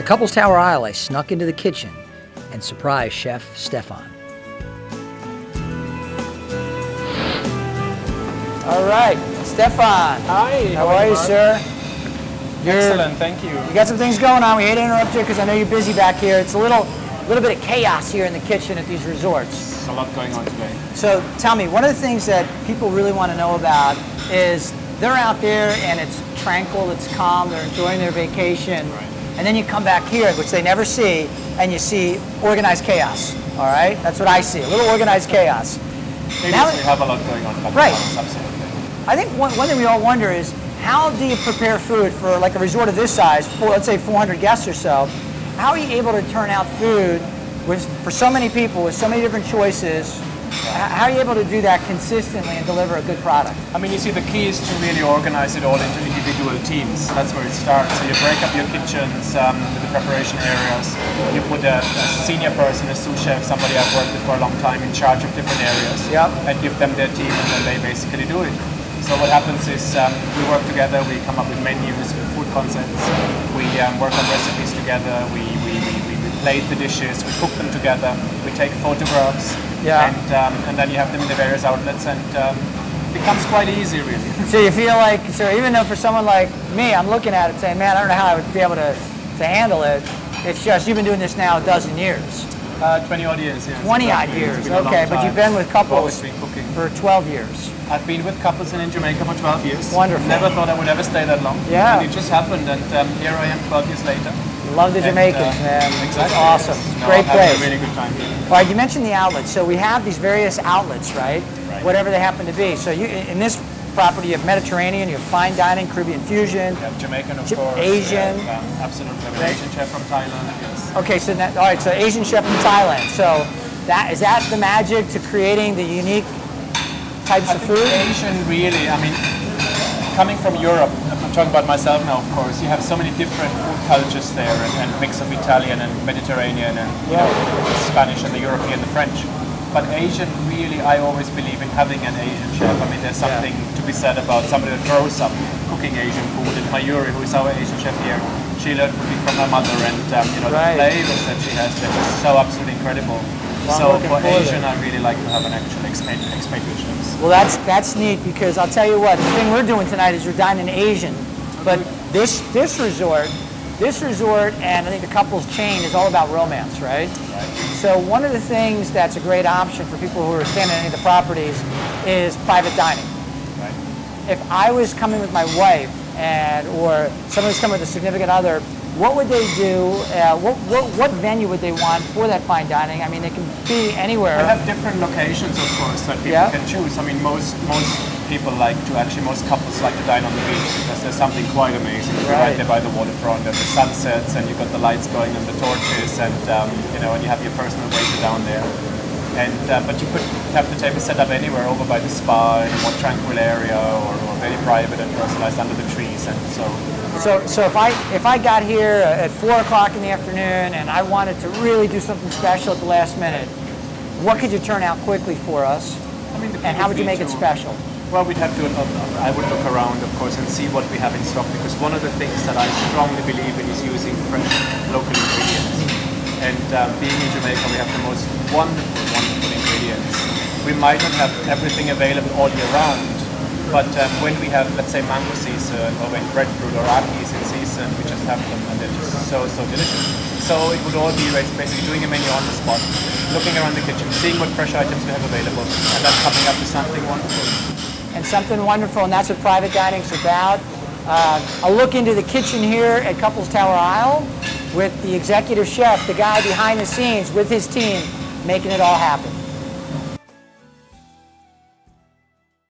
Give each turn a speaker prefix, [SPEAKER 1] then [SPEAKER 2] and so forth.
[SPEAKER 1] Couples Tower Isle, I snuck into the kitchen and surprised Chef Stefan. All right, Stefan.
[SPEAKER 2] Hi.
[SPEAKER 1] How are you, sir?
[SPEAKER 2] Excellent, thank you.
[SPEAKER 1] You got some things going on. We hate to interrupt you because I know you're busy back here. It's a little bit of chaos here in the kitchen at these resorts.
[SPEAKER 2] There's a lot going on today.
[SPEAKER 1] So tell me, one of the things that people really want to know about is they're out there and it's tranquil, it's calm, they're enjoying their vacation.
[SPEAKER 2] Right.
[SPEAKER 1] And then you come back here, which they never see, and you see organized chaos. All right? That's what I see, a little organized chaos.
[SPEAKER 2] We have a lot going on.
[SPEAKER 1] Right.
[SPEAKER 2] Absolutely.
[SPEAKER 1] I think one thing we all wonder is, how do you prepare food for like a resort of this size, let's say 400 guests or so? How are you able to turn out food for so many people with so many different choices? How are you able to do that consistently and deliver a good product?
[SPEAKER 2] I mean, you see, the key is to really organize it all into individual teams. That's where it starts. So you break up your kitchens with the preparation areas. You put a senior person, a sous chef, somebody I've worked with for a long time, in charge of different areas.
[SPEAKER 1] Yep.
[SPEAKER 2] And give them their team, and then they basically do it. So what happens is we work together, we come up with menus, with food concepts, we work on recipes together, we plate the dishes, we cook them together, we take photographs, and then you have them in the various outlets, and it becomes quite easy, really.
[SPEAKER 1] So you feel like, so even though for someone like me, I'm looking at it saying, man, I don't know how I would be able to handle it, it's just, you've been doing this now a dozen years.
[SPEAKER 2] 20 odd years, yes.
[SPEAKER 1] 20 odd years, okay, but you've been with couples for 12 years.
[SPEAKER 2] I've been with couples in Jamaica for 12 years.
[SPEAKER 1] Wonderful.
[SPEAKER 2] Never thought I would ever stay that long.
[SPEAKER 1] Yeah.
[SPEAKER 2] And it just happened, and here I am 12 years later.
[SPEAKER 1] Love the Jamaicans, man.
[SPEAKER 2] Exactly.
[SPEAKER 1] It's awesome.
[SPEAKER 2] No,
[SPEAKER 1] Great
[SPEAKER 2] I've
[SPEAKER 1] place.
[SPEAKER 2] had a really good time here.
[SPEAKER 1] All right, you mentioned the outlets. So we have these various outlets, right?
[SPEAKER 2] Right.
[SPEAKER 1] Whatever they happen to be. So you, in this property, you have Mediterranean, you have fine dining, Caribbean fusion.
[SPEAKER 2] Yeah, Jamaican, of course.
[SPEAKER 1] Asian.
[SPEAKER 2] Absolutely. An Asian chef from Thailand, yes.
[SPEAKER 1] Okay, so that, all right, so Asian chef from Thailand. So is that the magic to creating the unique types of food?
[SPEAKER 2] Asian, really, I mean, coming from Europe, I'm talking about myself now, of course, you have so many different food cultures there, and mix of Italian and Mediterranean and you know, Spanish and the European, the French. But Asian, really, I always believe in having an Asian chef. I mean, there's something to be said about somebody that grows up cooking Asian food. And Mayuri, who is our Asian chef here, she learned cooking from her mother, and you know, the flavors that she has, they're just so absolutely incredible.
[SPEAKER 1] Well,
[SPEAKER 2] so for Asian, I really like to have an actual expatriate.
[SPEAKER 1] Well, that's neat, because I'll tell you what, the thing we're doing tonight is we're dining Asian, but this resort, and I think the couple's chain is all about romance, right? So one of the things that's a great option for people who are staying at any of the properties is private dining.
[SPEAKER 2] Right.
[SPEAKER 1] If I was coming with my wife or someone who's coming with a significant other, what would they do? What venue would they want for that fine dining? I mean, it can be anywhere.
[SPEAKER 2] We have different locations, of course, that people can choose. I mean, most people most couples like to dine on the beach, because there's something quite amazing. You're right there by the waterfront, and the sunsets, and you've got the lights going and the torches, and you know, and you have your personal waiter down there. And but you could have the table set up anywhere, over by the spa, in a more tranquil area, or very private and personalized under the trees, and so.
[SPEAKER 1] So if I got here at 4 o'clock in the afternoon and I wanted to really do something special at the last minute, what could you turn out quickly for us?
[SPEAKER 2] I mean,
[SPEAKER 1] and how would you make it special?
[SPEAKER 2] Well, we'd have to, I would look around, of course, and see what we have in stock, because one of the things that I strongly believe in is using fresh local ingredients. And being in Jamaica, we have the most wonderful ingredients. We might not have everything available all year round, but when we have, let's say, mango season, or when breadfruit or ackee is in season, we just have them, and they're just so delicious. So it would all be basically doing a menu on the spot, looking around the kitchen, seeing what fresh items we have available, and then coming up with something wonderful.
[SPEAKER 1] And something wonderful, and that's what private dining's about. A look into the kitchen here at Couples Tower Isle with the executive chef, the guy behind the scenes with his team, making it all happen.